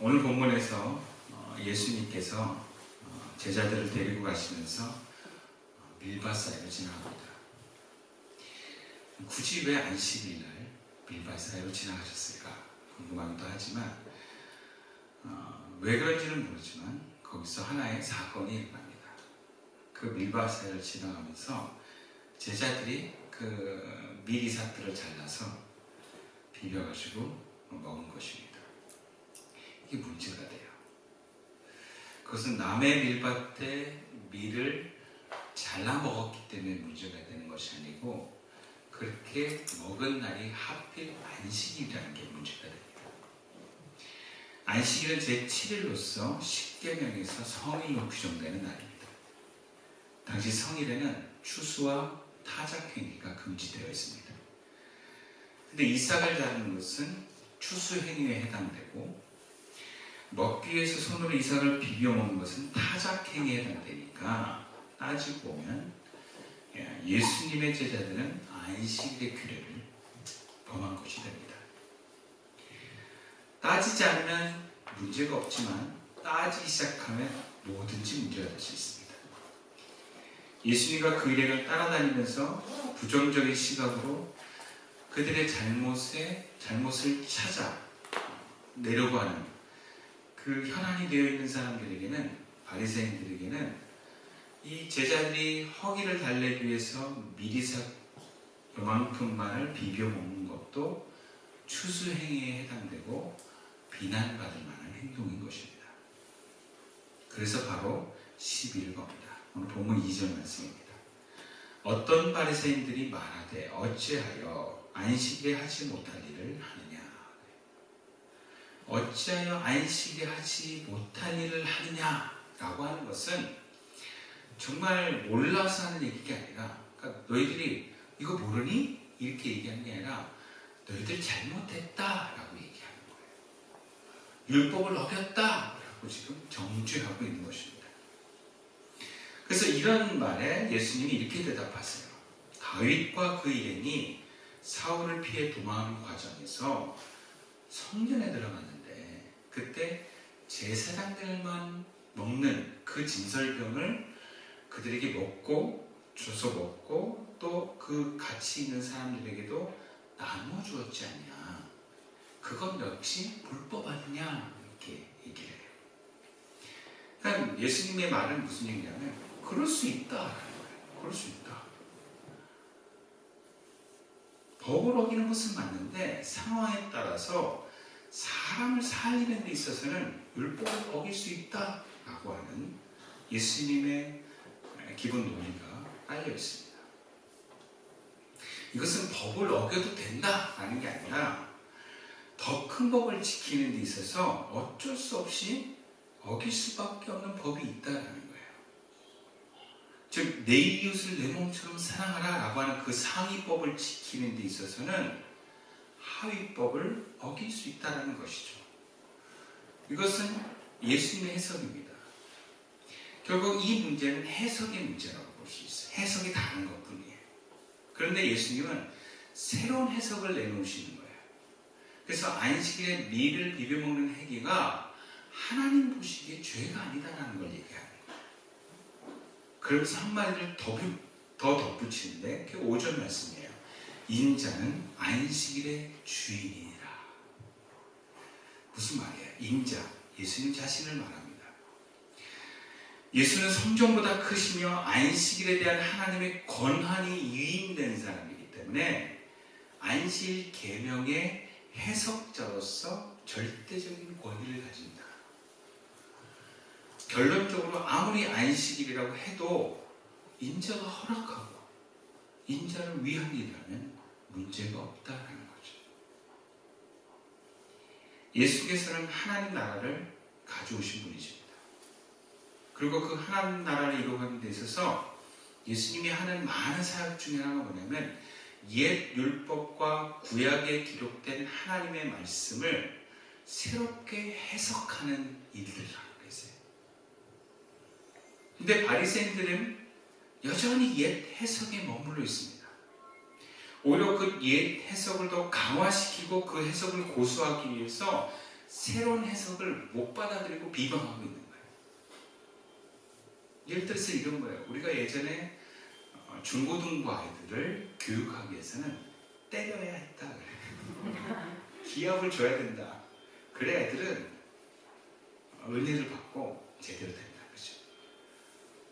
오늘 본문에서 예수님께서 제자들을 데리고 가시면서 밀밭 사이를 지나갑니다. 굳이 왜 안식일날 밀밭 사이로 지나가셨을까 궁금하기도 하지만 왜 그런지는 모르지만 거기서 하나의 사건이 일어납니다. 그 밀밭 사이를 지나가면서 제자들이 그 미리삭들을 잘라서 비벼가지고 먹은 것입니다. 이게 문제가 돼요. 그것은 남의 밀밭에 밀을 잘라 먹었기 때문에 문제가 되는 것이 아니고 그렇게 먹은 날이 하필 안식일이라는 게 문제가 됩니다. 안식일은 제7일로서 십계명에서 성일로 규정되는 날입니다. 당시 성일에는 추수와 타작행위가 금지되어 있습니다. 근데 이삭을 자르는 것은 추수행위에 해당되고 먹기 위해서 손으로 이삭을 비벼 먹는 것은 타작행위에 해당되니까 따지고 보면 예수님의 제자들은 안식일의 규례를 범한 것이 됩니다. 따지지 않으면 문제가 없지만 따지기 시작하면 뭐든지 문제가 될 수 있습니다. 예수님과 그 일행을 따라다니면서 부정적인 시각으로 그들의 잘못을 찾아 내려고 하는 그 현안이 되어 있는 사람들에게는, 바리새인들에게는 이 제자들이 허기를 달래기 위해서 미리삭 요만큼만을 비벼 먹는 것도 추수행위에 해당되고 비난받을 만한 행동인 것입니다. 그래서 바로 12일겁니다. 오늘 본문 2절 말씀입니다. 어떤 바리새인들이 말하되 어찌하여 안식일에 하지 못할 일을 하느냐. 어찌하여 안식일에 하지 못할 일을 하느냐라고 하는 것은 정말 몰라서 하는 얘기가 아니라, 그러니까 너희들이 이거 모르니? 이렇게 얘기하는 게 아니라 너희들 잘못했다라고 얘기하는 거예요. 율법을 어겼다라고 지금 정죄하고 있는 것입니다. 그래서 이런 말에 예수님이 이렇게 대답하세요. 다윗과 그 일행이 사울을 피해 도망하는 과정에서 성전에 들어갔는데 그때 제사장들만 먹는 그 진설병을 그들에게 줘서 먹고 또 그 같이 있는 사람들에게도 나눠 주었지 않냐. 그건 역시 불법 아니냐. 이렇게 얘기를 해요. 그러니까 예수님의 말은 무슨 얘기냐면 그럴 수 있다. 그럴 수 있다. 법을 어기는 것은 맞는데 상황에 따라서 사람을 살리는 데 있어서는 율법을 어길 수 있다라고 하는 예수님의 기본 논리가 깔려 있습니다. 이것은 법을 어겨도 된다라는 게 아니라 더 큰 법을 지키는 데 있어서 어쩔 수 없이 어길 수밖에 없는 법이 있다라는 거예요. 즉 내 이웃을 내 몸처럼 사랑하라 라고 하는 그 상위법을 지키는 데 있어서는 하위법을 어길 수 있다는 것이죠. 이것은 예수님의 해석입니다. 결국 이 문제는 해석의 문제라고 볼 수 있어요. 해석이 다른 것뿐이에요. 그런데 예수님은 새로운 해석을 내놓으시는 거예요. 그래서 안식일에 밀을 비벼먹는 행위가 하나님 보시기에 죄가 아니다라는 걸 얘기하는 거예요. 그러면서 한마디를 더 덧붙이는데 그게 5절 말씀이에요. 인자는 안식일의 주인이니라. 무슨 말이에요? 인자, 예수님 자신을 말합니다. 예수는 성전보다 크시며 안식일에 대한 하나님의 권한이 위임된 사람이기 때문에 안식일 계명의 해석자로서 절대적인 권위를 가진다. 결론적으로 아무리 안식일이라고 해도 인자가 허락하고 인자를 위한 일이라면 문제가 없다는 거죠. 예수께서는 하나님 나라를 가져오신 분이십니다. 그리고 그 하나님 나라를 이루어가는 데 있어서 예수님이 하는 많은 사역 중에 하나가 뭐냐면 옛 율법과 구약에 기록된 하나님의 말씀을 새롭게 해석하는 일들을 하고 계세요. 근데 바리새인들은 여전히 옛 해석에 머물러 있습니다. 오히려 그 옛 해석을 더 강화시키고 그 해석을 고수하기 위해서 새로운 해석을 못 받아들이고 비방하고 있는 거예요. 예를 들어서 이런 거예요. 우리가 예전에 중고등부 아이들을 교육하기 위해서는 때려야 했다 그래요. 기합을 줘야 된다. 그래야 애들은 은혜를 받고 제대로 된다. 그렇죠?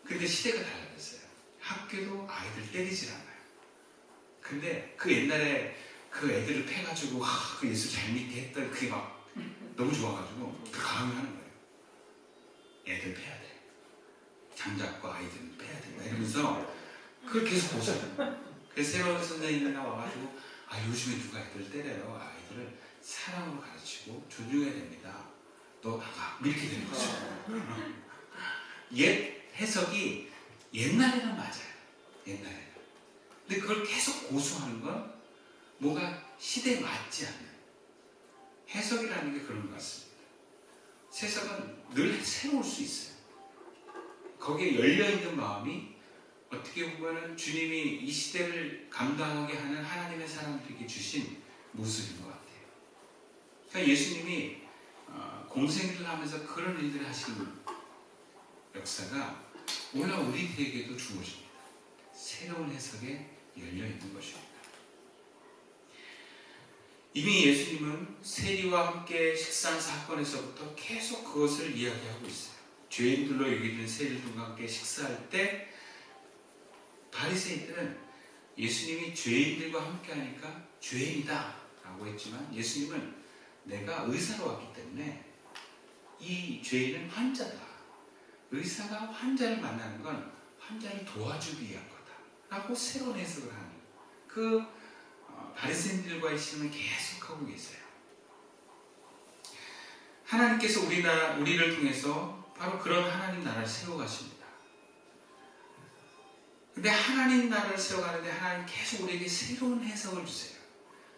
근데 시대가 달라졌어요. 학교도 아이들 때리질 않아요. 근데 그 옛날에 그 애들을 패가지고 그 예수 잘 믿게 했던 그게 막 너무 좋아가지고 그 강요하는 거예요. 애들 패야 돼. 장작고 아이들은 패야 된다. 이러면서 그걸 계속 보셔요. 그래서 새로운 선생님이 나와가지고 요즘에 누가 애들을 때려요. 아이들을 사랑으로 가르치고 존중해야 됩니다. 너 나가. 이렇게 되는 거죠. 옛 해석이 옛날에는 맞아요. 옛날에는. 근데 그걸 계속 고수하는 건 뭔가 시대에 맞지 않는 해석이라는 게 그런 것 같습니다. 세상은 늘 새로울 수 있어요. 거기에 열려있는 마음이 어떻게 보면 주님이 이 시대를 감당하게 하는 하나님의 사람들에게 주신 모습인 것 같아요. 그러니까 예수님이 공생일을 하면서 그런 일들을 하시는 역사가 오늘 우리들에게도 주어집니다. 새로운 해석에 열려있는 것입니다. 이미 예수님은 세리와 함께 식사한 사건에서부터 계속 그것을 이야기하고 있어요. 죄인들로 여기는 세리들과 함께 식사할 때 바리새인들은 예수님이 죄인들과 함께 하니까 죄인이다 라고 했지만 예수님은 내가 의사로 왔기 때문에 이 죄인은 환자다. 의사가 환자를 만나는 건 환자를 도와주기 위한 거다 라고 새로운 해석을 하는 그 바리새인들과의 신을 계속하고 계세요. 하나님께서 우리를 통해서 바로 그런 하나님 나라를 세워가십니다. 근데 하나님 나라를 세워가는데 하나님 계속 우리에게 새로운 해석을 주세요.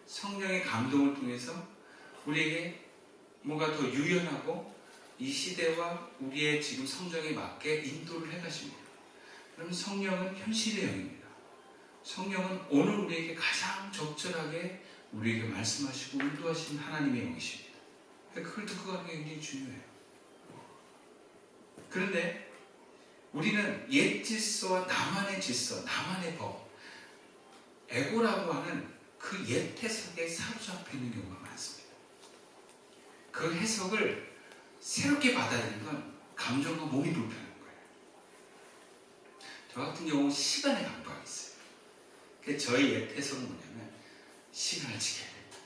성령의 감동을 통해서 우리에게 뭔가 더 유연하고 이 시대와 우리의 지금 성장에 맞게 인도를 해가십니다. 그러면 성령은 현실의 영입니다. 성령은 오늘 우리에게 가장 적절하게 우리에게 말씀하시고 인도하시는 하나님의 영이십니다. 그걸 듣고 가는 게 굉장히 중요해요. 그런데 우리는 옛 질서와 나만의 질서, 나만의 법, 에고라고 하는 그 옛 해석에 사로잡혀 있는 경우가 많습니다. 그 해석을 새롭게 받아들이는 건 감정과 몸이 불편한 거예요. 저 같은 경우는 시간의 강박이 있어요. 저희 옛 해석은 뭐냐면 시간을 지켜야 된다.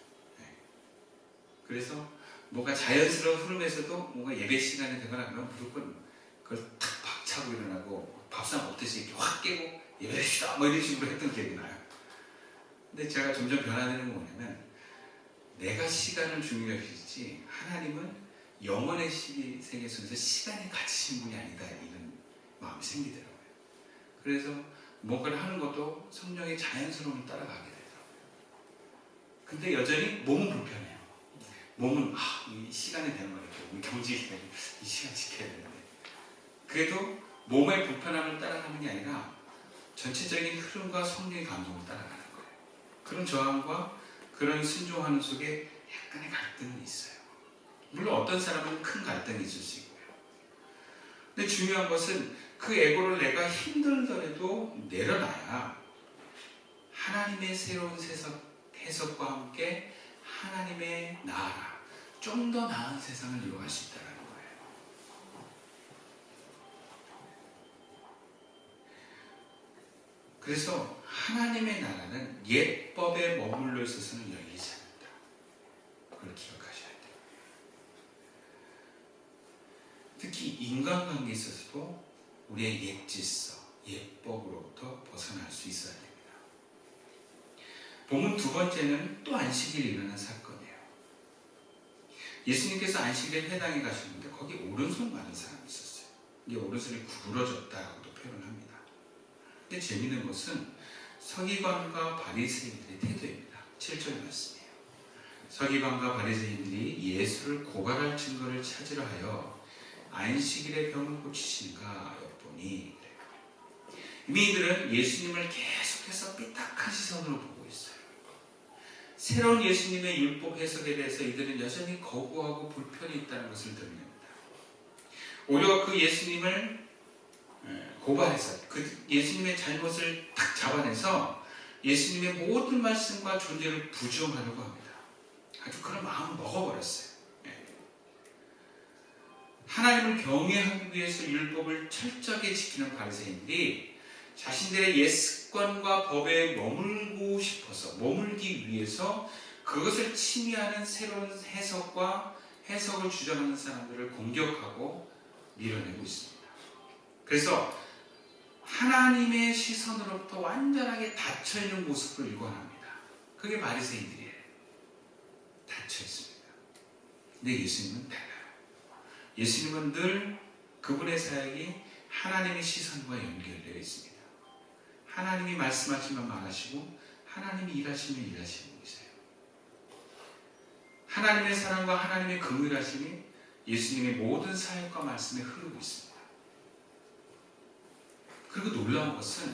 그래서 뭔가 자연스러운 흐름에서도 뭔가 예배 시간이 되거나 그러면 무조건 그걸 탁 박차고 일어나고 밥상 먹듯이 이렇게 확 깨고 예배합시다 뭐 이런 식으로 했던 기억이 나요. 근데 제가 점점 변화되는 건 뭐냐면 내가 시간을 중요시하지 하나님은 영원의 세계 속에서 시간이 갇히신 분이 아니다 이런 마음이 생기더라고요. 그래서 뭔가를 하는 것도 성령의 자연스러움을 따라가게 되더라고요. 근데 여전히 몸은 불편해요. 몸은 이 시간이 되는 거예요. 우리 경직이 되고 이 시간 지켜야 되는데 그래도 몸의 불편함을 따라가는 게 아니라 전체적인 흐름과 성령의 감동을 따라가는 거예요. 그런 저항과 그런 순종하는 속에 약간의 갈등은 있어요. 물론 어떤 사람은 큰 갈등이 있을 수 있고요. 근데 중요한 것은 그 에고를 내가 힘들더라도 내려놔야 하나님의 새로운 해석과 함께 하나님의 나라, 좀 더 나은 세상을 이루어갈 수 있다는 거예요. 그래서 하나님의 나라는 옛 법에 머물러 있어서는 열리지 않는다. 그걸 기억하셔야 돼요. 특히 인간관계에 있어서도 우리의 옛 질서, 옛 법으로부터 벗어날 수 있어야 됩니다. 본문 두 번째는 또 안식일에 일어난 사건이에요. 예수님께서 안식일 회당에 가셨는데 거기 오른손 많은 사람이 있었어요. 이게 오른손이 구부러졌다라고도 표현을 합니다. 근데 재미있는 것은 서기관과 바리새인들의 태도입니다. 7절 말씀이에요. 서기관과 바리새인들이 예수를 고발할 증거를 찾으려 하여 안식일에 병을 고치신가 엿보니 이미 이들은 예수님을 계속해서 삐딱한 시선으로 보고 있어요. 새로운 예수님의 율법 해석에 대해서 이들은 여전히 거부하고 불편이 있다는 것을 드러냅니다. 오히려 그 예수님을 고발해서 그 예수님의 잘못을 딱 잡아내서 예수님의 모든 말씀과 존재를 부정하려고 합니다. 아주 그런 마음을 먹어버렸어요. 하나님을 경외하기 위해서 율법을 철저하게 지키는 바리새인들이 자신들의 옛 습관과 법에 머물기 위해서 그것을 침해하는 새로운 해석을 주장하는 사람들을 공격하고 밀어내고 있습니다. 그래서 하나님의 시선으로부터 완전하게 닫혀있는 모습을 일관합니다. 그게 바리새인들이에요. 닫혀있습니다. 근데 예수님은 달라요. 예수님은 늘 그분의 사역이 하나님의 시선과 연결되어 있습니다. 하나님이 말씀하시면 말하시고 하나님이 일하시면 일하시는 분이세요. 하나님의 사랑과 하나님의 긍휼하심이 예수님의 모든 사역과 말씀에 흐르고 있습니다. 그리고 놀라운 것은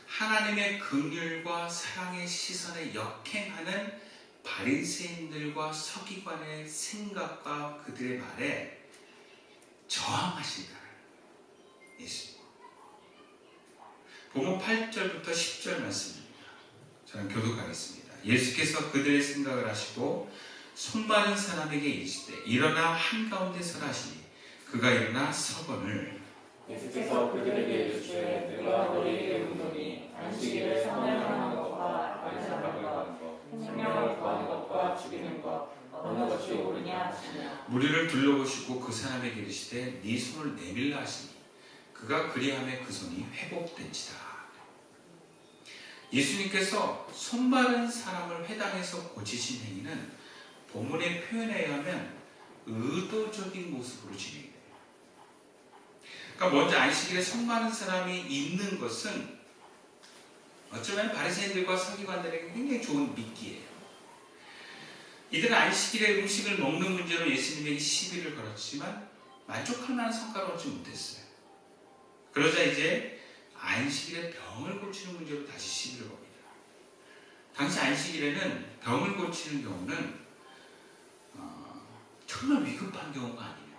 하나님의 긍휼과 사랑의 시선에 역행하는 바리새인들과 서기관의 생각과 그들의 말에 저항하신다는 예수님. 본문 8절부터 10절 말씀입니다. 저는 교독하겠습니다. 예수께서 그들의 생각을 하시고 손마른 사람에게 이르시되 일어나 한가운데 서라 하시니 그가 일어나 서거늘 예수께서 그들에게 이르시되 내가 너희에게 묻노니 안식일에 선을 하는 것과 안식박을 하는 것 생명을 구하는 것과 죽이는 것 어느 것이 옳으냐 하시며 무리를 둘러보시고 그 사람에게 이르시되 네 손을 내밀라 하시니 그가 그리하매 그 손이 회복된지다. 예수님께서 손마른 사람을 회당에서 고치신 행위는 본문의 표현에 의하면 의도적인 모습으로 진행이 돼요. 그러니까 먼저 안식일에 손마른 사람이 있는 것은 어쩌면 바리새인들과 서기관들에게 굉장히 좋은 미끼예요. 이들은 안식일에 음식을 먹는 문제로 예수님에게 시비를 걸었지만 만족할 만한 성과를 얻지 못했어요. 그러자 이제 안식일에 병을 고치는 문제로 다시 시비를 겁니다. 당시 안식일에는 병을 고치는 경우는 정말 위급한 경우가 아니면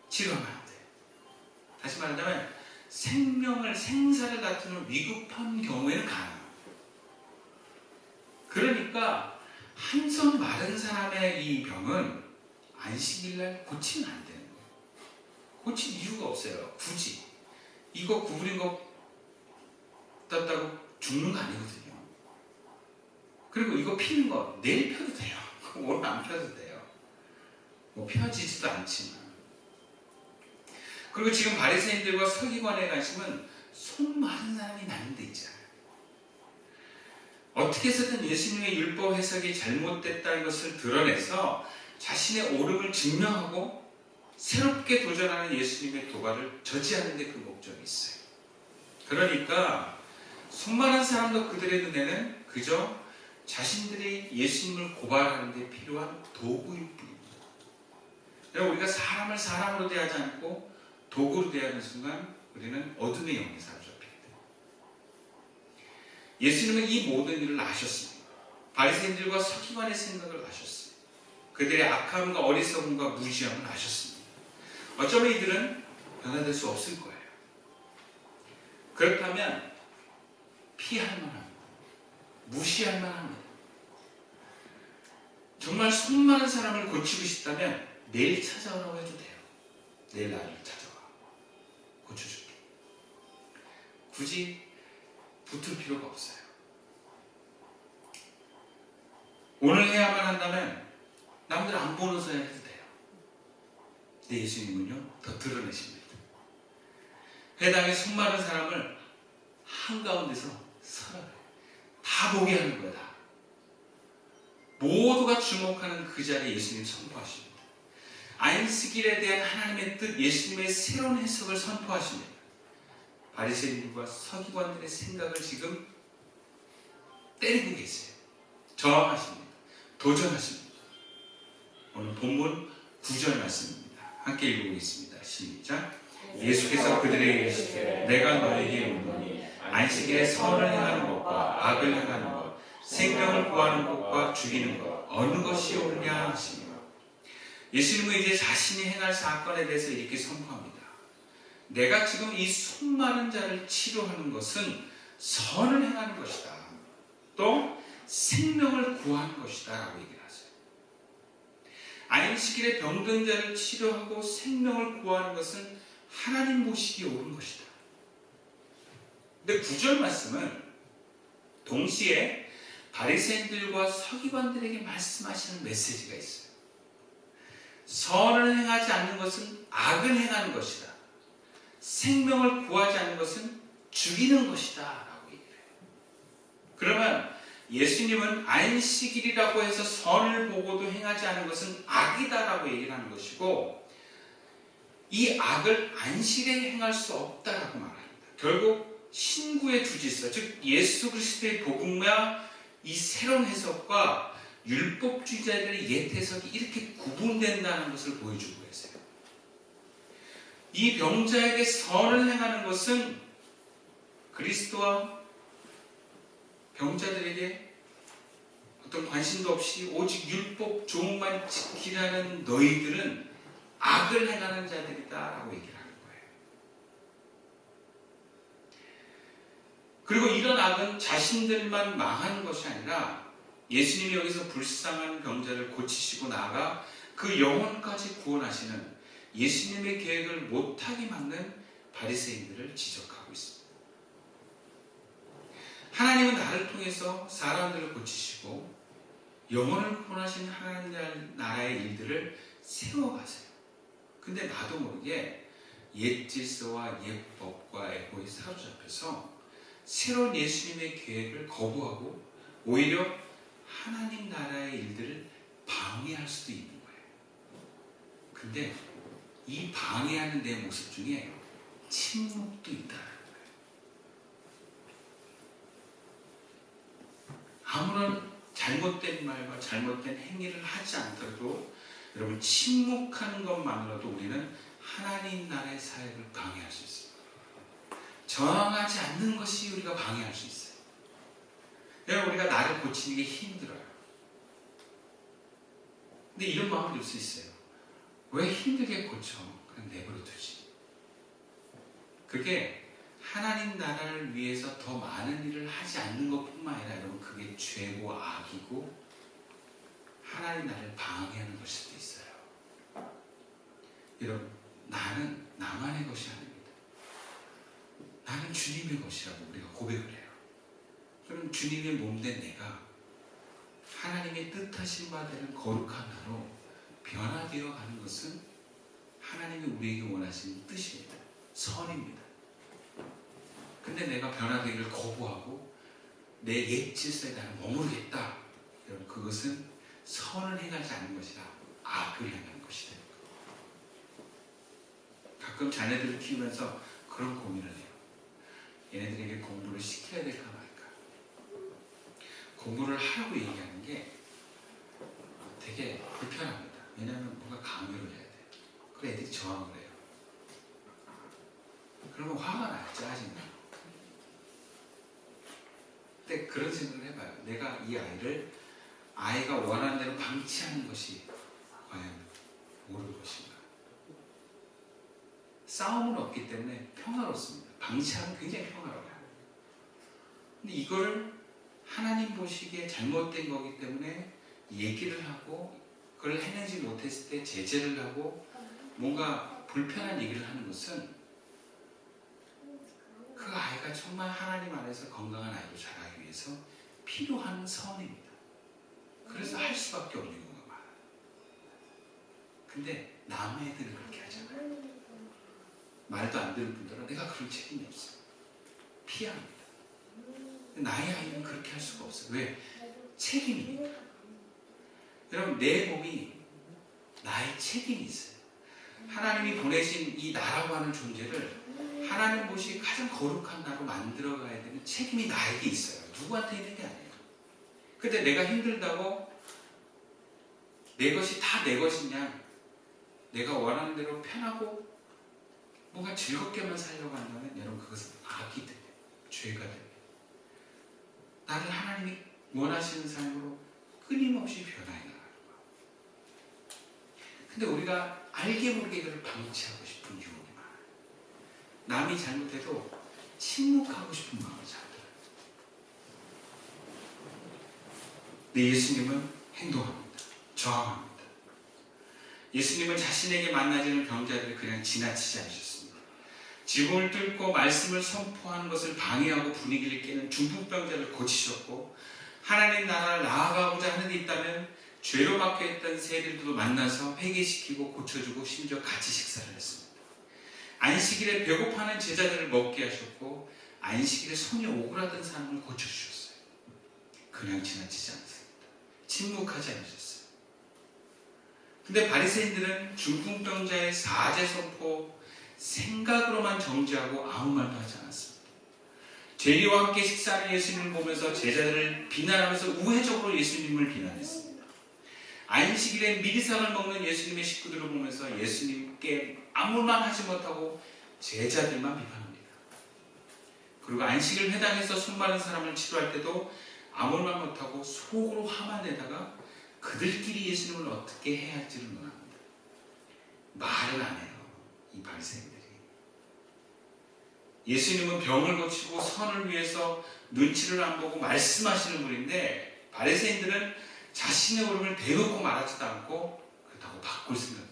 치료하면 안 돼요. 다시 말하자면 생사를 다투는 위급한 경우에는 가능합니다. 그러니까 한 손 마른 사람의 이 병은 안식일날 고치면 안 되는 거예요. 고칠 이유가 없어요. 굳이 이거 구부린 거 땄다고 죽는 거 아니거든요. 그리고 이거 피는 거 내일 펴도 돼요. 오늘 안 펴도 돼요. 뭐 펴지지도 않지만. 그리고 지금 바리새인들과 서기관의 관심은 손 마른 사람이 나는 데 있잖아요. 어떻게 해서든 예수님의 율법 해석이 잘못됐다는 것을 드러내서 자신의 옳음을 증명하고 새롭게 도전하는 예수님의 도발을 저지하는 데 그 목적이 있어요. 그러니까 손마른 사람도 그들의 눈에는 그저 자신들이 예수님을 고발하는 데 필요한 도구일 뿐입니다. 우리가 사람을 사람으로 대하지 않고 도구로 대하는 순간 우리는 어둠의 영에 사로잡힙니다. 예수님은 이 모든 일을 아셨습니다. 바리새인들과 서기관의 생각을 아셨어요. 그들의 악함과 어리석음과 무지함을 아셨습니다. 어쩌면 이들은 변화될 수 없을 거예요. 그렇다면 피할 만합니다. 무시할 만합니다. 정말 손마른 사람을 고치고 싶다면 내일 찾아오라고 해도 돼요. 내일 나를 찾아와. 고쳐줄게. 굳이 붙을 필요가 없어요. 오늘 해야만 한다면 남들 안 보면서 해도 돼요. 근데 예수님은요 더 드러내십니다. 회당에 손마른 사람을 한가운데서 서라. 다 보게 하는 거야. 다. 모두가 주목하는 그 자리에 예수님 선포하십니다. 안식일에 대한 하나님의 뜻, 예수님의 새로운 해석을 선포하십니다. 바리새인들과 서기관들의 생각을 지금 때리고 계세요. 저항하십니다. 도전하십니다. 오늘 본문 9절 말씀입니다. 함께 읽어보겠습니다. 시작. 예수께서 그들에게 이르시되 내가 너희에게 묻노니 안식일에 선을 행하는 것과 악을 행하는 것 생명을 구하는 것과 죽이는 것 어느 것이 옳냐 하시니 예수님은 이제 자신이 행할 사건에 대해서 이렇게 선포합니다. 내가 지금 이 수많은 자를 치료하는 것은 선을 행하는 것이다. 또 생명을 구하는 것이다 라고 얘기를 하세요. 안식일에 병든 자를 치료하고 생명을 구하는 것은 하나님 보시기에 옳은 것이다. 근데 9절 말씀은 동시에 바리새인들과 서기관들에게 말씀하시는 메시지가 있어요. 선을 행하지 않는 것은 악을 행하는 것이다. 생명을 구하지 않는 것은 죽이는 것이다 라고 얘기해요. 그러면 예수님은 안식일이라고 해서 선을 보고도 행하지 않은 것은 악이다 라고 얘기를 하는 것이고, 이 악을 안식일에 행할 수 없다라고 말합니다. 결국 신구의 두 질서, 즉 예수 그리스도의 복음과 이 새로운 해석과 율법주의자들의 옛 해석이 이렇게 구분된다는 것을 보여주고 계세요. 이 병자에게 선을 행하는 것은 그리스도와 병자들에게 어떤 관심도 없이 오직 율법 조문만 지키라는 너희들은 악을 행하는 자들이다 라고 얘기를 하는 거예요. 그리고 이런 악은 자신들만 망하는 것이 아니라 예수님이 여기서 불쌍한 병자를 고치시고 나아가 그 영혼까지 구원하시는 예수님의 계획을 못하게 막는 바리새인들을 지적하고 있습니다. 하나님은 나를 통해서 사람들을 고치시고 영혼을 구원하신 하나님 나라의 일들을 세워가세요. 근데 나도 모르게 옛 질서와 옛 법과 에고에 사로잡혀서 새로운 예수님의 계획을 거부하고 오히려 하나님 나라의 일들을 방해할 수도 있는 거예요. 근데 이 방해하는 내 모습 중에 침묵도 있다는 거예요. 아무런 잘못된 말과 잘못된 행위를 하지 않더라도 여러분 침묵하는 것만으로도 우리는 하나님 나라의 사역을 방해할 수 있습니다. 저항하지 않는 것이 우리가 방해할 수 있어요. 여러분 우리가 나를 고치는 게 힘들어요. 근데 이런 마음이 들 수 있어요. 왜 힘들게 고쳐? 그냥 내버려 두지. 그게 하나님 나라를 위해서 더 많은 일을 하지 않는 것뿐만 아니라 여러분 그게 죄고 악이고 하나님 나라를 방해하는 것일 수도 있어요. 여러분 나는 나만의 것이 아닙니다. 나는 주님의 것이라고 우리가 고백을 해요. 그럼 주님의 몸된 내가 하나님의 뜻하신 바대로 거룩한 나로 변화되어 가는 것은 하나님이 우리에게 원하시는 뜻입니다. 선입니다. 근데 내가 변화되기를 거부하고 내 옛 질서에 나는 머무르겠다. 여러분 그것은 선을 행하지 않는 것이라 악을 행하는 것이 됩니다. 가끔 자녀들을 키우면서 그런 고민을 해요. 얘네들에게 공부를 시켜야 될까 말까. 공부를 하라고 얘기하는 게 되게 불편합니다. 왜냐하면 뭔가 강요를 해야 돼요. 그래 애들이 저항을 해요. 그러면 화가 나요. 짜증나요. 근데 그런 생각을 해봐요. 내가 이 아이를 아이가 원하는 대로 방치하는 것이 과연 옳은 것인가. 싸움은 없기 때문에 평화롭습니다. 방치하면 굉장히 평화로워요. 근데 이거를 하나님 보시기에 잘못된 거기 때문에 얘기를 하고 그걸 해내지 못했을 때 제재를 하고 뭔가 불편한 얘기를 하는 것은 그 아이가 정말 하나님 안에서 건강한 아이로 자라기 위해서 필요한 선입니다. 그래서 할 수밖에 없는 경우가 많아요. 근데 남의 애들은 그렇게 하잖아요. 말도 안 듣는 분들은 내가 그런 책임이 없어요. 피합니다. 나의 아이는 그렇게 할 수가 없어요. 왜? 책임이니까. 여러분 내 몸이 나의 책임이 있어요. 하나님이 보내신 이 나라고 하는 존재를 하나님 보시기에 가장 거룩한 나로 만들어가야 되는 책임이 나에게 있어요. 누구한테 있는 게 아니에요. 근데 내가 힘들다고 내 것이 다 내 것이냐, 내가 원하는 대로 편하고 뭔가 즐겁게만 살려고 한다면 여러분 그것은 악이 돼요. 죄가 돼요. 나를 하나님이 원하시는 삶으로 끊임없이 변화해 나가는 것. 근데 우리가 알게 모르게 이걸 방치하고 싶은 유혹이 많아요. 남이 잘못해도 침묵하고 싶은 마음을 잡더라고요. 근데 예수님은 행동합니다. 저항합니다. 예수님은 자신에게 만나지는 병자들을 그냥 지나치지 않으셨습니다. 지붕을 뚫고 말씀을 선포하는 것을 방해하고 분위기를 깨는 중풍병자를 고치셨고, 하나님 나라를 나아가고자 하는 데 있다면 죄로 박혀있던 세리들도 만나서 회개시키고 고쳐주고 심지어 같이 식사를 했습니다. 안식일에 배고파하는 제자들을 먹게 하셨고, 안식일에 손이 오그라든 사람을 고쳐주셨어요. 그냥 지나치지 않습니다. 침묵하지 않으셨어요. 근데 바리새인들은 중풍병자의 사죄 선포 생각으로만 정지하고 아무 말도 하지 않았습니다. 제리와 함께 식사하는 예수님을 보면서 제자들을 비난하면서 우회적으로 예수님을 비난했습니다. 안식일에 미리상을 먹는 예수님의 식구들을 보면서 예수님께 아무 말 하지 못하고 제자들만 비판합니다. 그리고 안식일 회당에서 손 마른 사람을 치료할 때도 아무 말 못하고 속으로 화만 내다가 그들끼리 예수님을 어떻게 해야 할지를 논합니다. 말을 안 해요, 이 바리새인들이. 예수님은 병을 고치고 선을 위해서 눈치를 안 보고 말씀하시는 분인데, 바리새인들은 자신의 옳음을 대놓고 말하지도 않고 그렇다고 바꿀 생각.